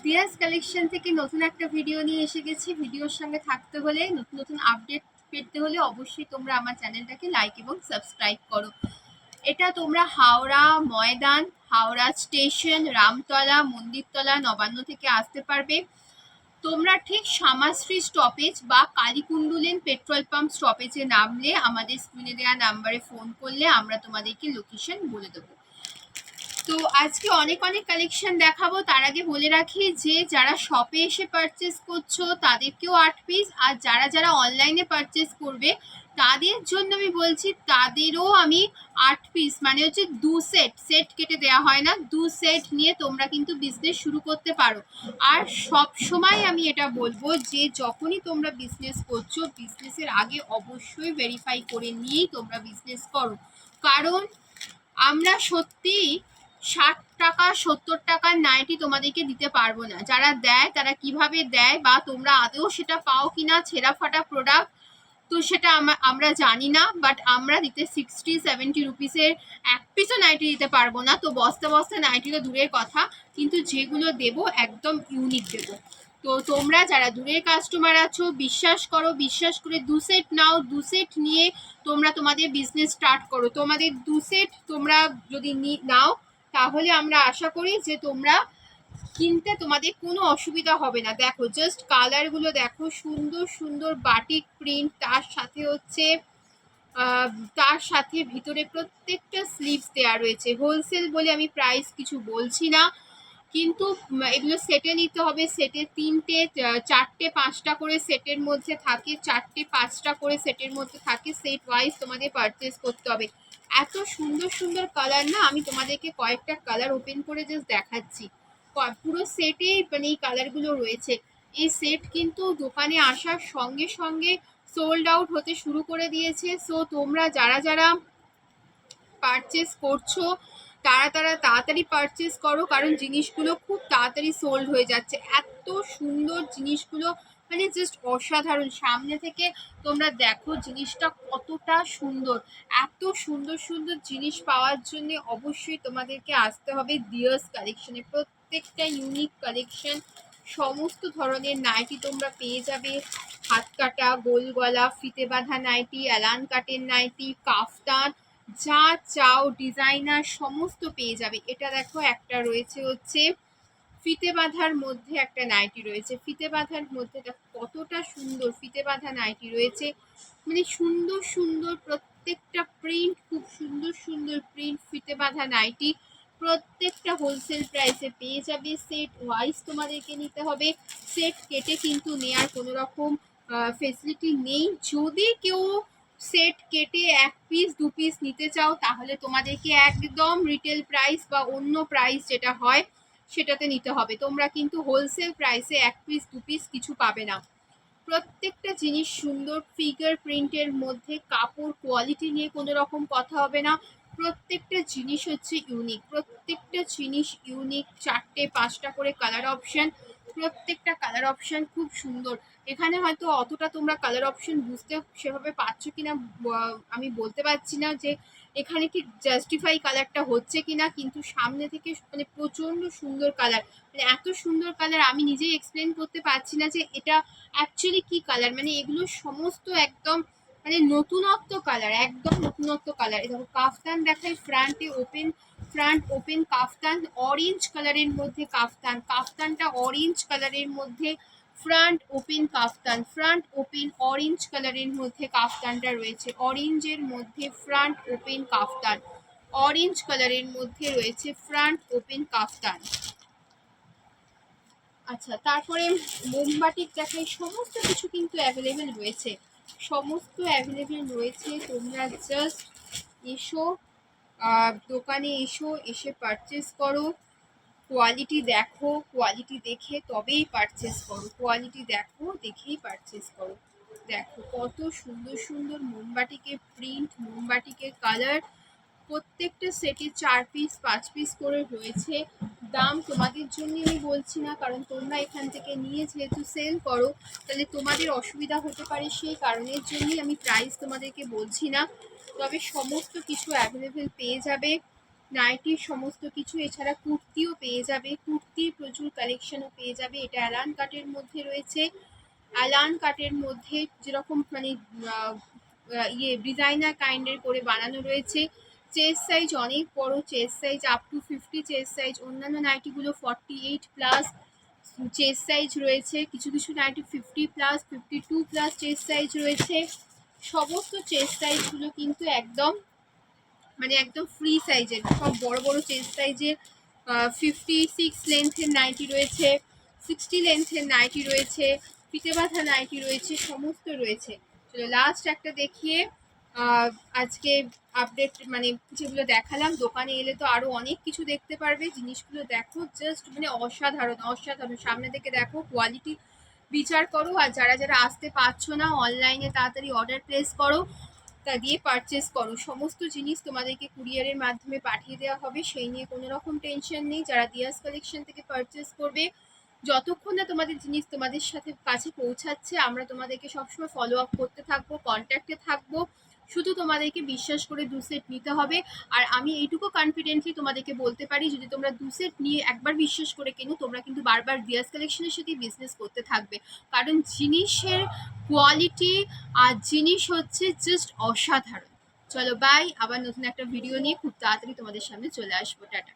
Diaz collection থেকে নতুন একটা ভিডিও নিয়ে এসে গেছি। ভিডিওর সঙ্গে থাকতে হলে, নতুন নতুন আপডেট পেতে হলে অবশ্যই তোমরা আমার চ্যানেলটাকে লাইক এবং সাবস্ক্রাইব করো। এটা তোমরা হাওড়া ময়দান, হাওড়া স্টেশন, রামতলা, মন্দিরতলা, নবান্ন থেকে আসতে পারবে। তোমরা ঠিক শ্যামাশ্রী স্টপেজ বা কালীকুণ্ডুলেন পেট্রোল পাম্প স্টপেজে নামলে আমাদের স্ক্রিনে দেওয়া নাম্বারে ফোন করলে আমরা তোমাদেরকে লোকেশন বলে দেবো। তো আজকে অনেক অনেক কালেকশন দেখাবো। তার আগে বলে রাখি যে যারা শপে এসে পারচেস করছো তাদেরকেও 8 পিস, আর যারা যারা অনলাইনে পারচেস করবে তাদের জন্য আমি বলছি তাদেরও আমি 8 পিস, মানে হচ্ছে 2 সেট, সেট কেটে দেওয়া হয় না, 2 সেট নিয়ে তোমরা কিন্তু বিজনেস শুরু করতে পারো। আর সব সময় আমি এটা বলবো যে যখনই তোমরা বিজনেস করছো, বিজনেসের আগে অবশ্যই ভেরিফাই করে নিয়েই তোমরা বিজনেস করো। কারণ আমরা সত্যি 60 টাকা 70 টাকার নাইটি তোমাদেরকে দিতে পারবো না। যারা দেয় তারা কিভাবে দেয় বা তোমরা আদৌ সেটা পাও কিনা, ছেঁড়া ফাটা প্রোডাক্ট তো সেটা আমরা জানি না। বাট আমরা দিতে 60-70 রুপিসের এক পিসও নাইটি দিতে পারবো না। তো বস্তা বস্তা নাইটি তো দূরের কথা, কিন্তু যেগুলো দেবো একদম ইউনিক দেবো। তো তোমরা যারা দূরের কাস্টমার আছো, বিশ্বাস করো, বিশ্বাস করে 2 সেট নাও, 2 সেট নিয়ে তোমরা তোমাদের বিজনেস স্টার্ট করো। তোমাদের 2 সেট তোমরা যদি নাও তাহলে আমরা আশা করি যে তোমরা কিনতে তোমাদের কোনো অসুবিধা হবে না। দেখো জাস্ট কালারগুলো দেখো, সুন্দর সুন্দর বাটিক প্রিন্ট, তার সাথে হচ্ছে তার সাথে ভিতরে প্রত্যেকটা স্লিভস দেওয়া রয়েছে। হোলসেল বলে আমি প্রাইস কিছু বলছি না, কিন্তু এগুলো সেটে নিতে হবে। সেটে 3টে 4টে 5টা করে সেটের মধ্যে থাকে, 4টে 5টা করে সেটের মধ্যে থাকে। সেট ওয়াইজ তোমাদের পারচেস করতে হবে। এত সুন্দর সুন্দর কালার না, আমি তোমাদেরকে কয়েকটা কালার ওপেন করে জাস্ট দেখাচ্ছি। পুরো সেটেই মানে এই কালারগুলো রয়েছে। এই সেট কিন্তু দোকানে আসার সঙ্গে সঙ্গে সোল্ড আউট হতে শুরু করে দিয়েছে। সো তোমরা যারা যারা পারচেস করছো তারা তাড়াতাড়ি পারচেস করো, কারণ জিনিসগুলো খুব তাড়াতাড়ি সোল্ড হয়ে যাচ্ছে। এত সুন্দর জিনিসগুলো, মানে জাস্ট অসাধারণ। সামনে থেকে তোমরা দেখো জিনিসটা কতটা সুন্দর। এত সুন্দর সুন্দর জিনিস পাওয়ার জন্য অবশ্যই তোমাদেরকে আসতে হবে দিয়াস কালেকশনে। প্রত্যেকটা ইউনিক কালেকশন, সমস্ত ধরনের নাইটি তোমরা পেয়ে যাবে। হাত কাটা, গোল গলা, ফিতে বাঁধা নাইটি, অ্যালান কাটের নাইটি, কাফতান, যা চাও ডিজাইনার সমস্ত পেয়ে যাবে। এটা দেখো একটা রয়েছে হচ্ছে ফিতে বাঁধার মধ্যে একটা নাইটি রয়েছে। ফিতে বাঁধার মধ্যে দেখো কতটা সুন্দর ফিতে বাঁধা নাইটি রয়েছে, মানে সুন্দর সুন্দর প্রত্যেকটা প্রিন্ট, খুব সুন্দর সুন্দর প্রিন্ট ফিতে বাঁধা নাইটি। প্রত্যেকটা হোলসেল প্রাইসে পেয়ে যাবে। সেট ওয়াইজ তোমাদেরকে নিতে হবে, সেট কেটে কিন্তু নেয়ার কোনো রকম ফেসিলিটি নেই। যদি কেউ সেট কেটে 1 পিস 2 পিস নিতে চাও তাহলে তোমাদেরকে একদম রিটেল প্রাইস বা অন্য প্রাইস যেটা হয় সেটাতে নিতে হবে। তোমরা কিন্তু হোলসেল প্রাইসে 1 পিস 2 পিস কিছু পাবে না। প্রত্যেকটা জিনিস সুন্দর, ফিগার প্রিন্টের মধ্যে, কাপড় কোয়ালিটি নিয়ে কোনো রকম কথা হবে না। প্রত্যেকটা জিনিস হচ্ছে ইউনিক, প্রত্যেকটা জিনিস ইউনিক। 4টে 5টা করে কালার অপশন, প্রত্যেকটা কালার অপশন খুব সুন্দর। এখানে হয়তো অতটা তোমরা কালার অপশন বুঝতে সেভাবে পারছো কিনা আমি বলতে পারছি না যে এখানে ঠিক জাস্টিফাই কালারটা হচ্ছে কিনা, কিন্তু সামনে থেকে মানে প্রচন্ড সুন্দর কালার, মানে এত সুন্দর কালার আমি নিজেই এক্সপ্লেন করতে পারছি না যে এটা অ্যাকচুয়ালি কি কালার। মানে এগুলো সমস্ত একদম মানে নতুনত্ব কালার, একদম নতুনত্ব কালার। দেখো কাফতান দেখাই, ফ্রন্ট ওপেন কাফতান, অরেঞ্জ কালারের মধ্যে কাফতান, কাফতানটা অরেঞ্জ কালারের মধ্যে, ফ্রন্ট ওপেন কাফতান, ফ্রন্ট ওপেন অরেঞ্জ কালারের মধ্যে কাফতানটা রয়েছে। অরেঞ্জের মধ্যে ফ্রন্ট ওপেন কাফতান, অরেঞ্জ কালারের মধ্যে রয়েছে ফ্রন্ট ওপেন কাফতান। আচ্ছা, তারপরে মোমবাটিক দেখাই, সমস্ত কিছু কিন্তু অ্যাভেলেবেল রয়েছে, সমস্ত অ্যাভেলেবেল রয়েছে। তোমরা জাস্ট এসো, দোকানে এসো, এসে পারচেস করো। কোয়ালিটি দেখো, কোয়ালিটি দেখে তবেই পারচেস করো, কোয়ালিটি দেখো দেখেই পারচেস করো। দেখো কত সুন্দর সুন্দর মোমবাটিকের প্রিন্ট, মোমবাটিকের কালার। প্রত্যেকটা সেটে 4 পিস 5 পিস করে রয়েছে। দাম তোমাদের জন্য আমি বলছি না, কারণ তোমরা এখান থেকে নিয়ে যেহেতু সেল করো তাহলে তোমাদের অসুবিধা হতে পারে, সেই কারণের জন্যই আমি প্রাইস তোমাদেরকে বলছি না। তবে সমস্ত কিছু অ্যাভেলেবেল পেয়ে যাবে, নাইটির সমস্ত কিছু, এছাড়া কুর্তিও পেয়ে যাবে। কুর্তির প্রচুর কালেকশনও পেয়ে যাবে। এটা অ্যালান কাটের মধ্যে রয়েছে। অ্যালান কাটের মধ্যে যেরকম মানে ডিজাইনার কাইন্ডের করে বানানো রয়েছে। চেস্ট সাইজ অনেক বড়, chest size up to 50 chest size. অন্যান্য নাইটিগুলো 48+ চেস্ট সাইজ রয়েছে, কিছু কিছু নাইটি 50+, 52+ চেস্ট সাইজ রয়েছে। সমস্ত চেস্ট সাইজগুলো কিন্তু একদম মানে একদম ফ্রি সাইজের, সব বড় বড় চেস্ট সাইজের। 56 লেন্থের নাইটি রয়েছে, 60 লেন্থের নাইটি রয়েছে, পিঠে বাঁধা নাইটি রয়েছে, সমস্ত রয়েছে। চলো লাস্ট একটা দেখিয়ে আজকে আপডেট মানে যেগুলো দেখালাম, দোকানে এলে তো আরো অনেক কিছু দেখতে পারবে। জিনিসগুলো দেখো, জাস্ট মানে অসাধারণ অসাধারণ। সামনে থেকে দেখো, কোয়ালিটি বিচার করো। আর যারা যারা আসতে পারছো না, অনলাইনে তাড়াতাড়ি অর্ডার প্লেস করো, তা দিয়ে পারচেস করো। সমস্ত জিনিস তোমাদেরকে কুরিয়ারের মাধ্যমে পাঠিয়ে দেওয়া হবে, সেই নিয়ে কোনো রকম টেনশন নেই। যারা দিয়াস কালেকশন থেকে পারচেস করবে, যতক্ষণ না তোমাদের জিনিস তোমাদের সাথে কাছে পৌঁছাচ্ছে, আমরা তোমাদেরকে সবসময় ফলো আপ করতে থাকবো, কন্ট্যাক্টে থাকবো। শুধু তোমাদেরকে বিশ্বাস করে 2 সেট নিতে হবে। আর আমি এইটুকু কনফিডেন্টলি তোমাদেরকে বলতে পারি, যদি তোমরা 2 সেট নিয়ে একবার বিশ্বাস করে কেনো, তোমরা কিন্তু বারবার দিয়াস কালেকশনের সাথেই বিজনেস করতে থাকবে। কারণ জিনিসের কোয়ালিটি আর জিনিস হচ্ছে জাস্ট অসাধারণ। চলো বাই, আবার নতুন একটা ভিডিও নিয়ে খুব তাড়াতাড়ি তোমাদের সামনে চলে আসবো। টাটা।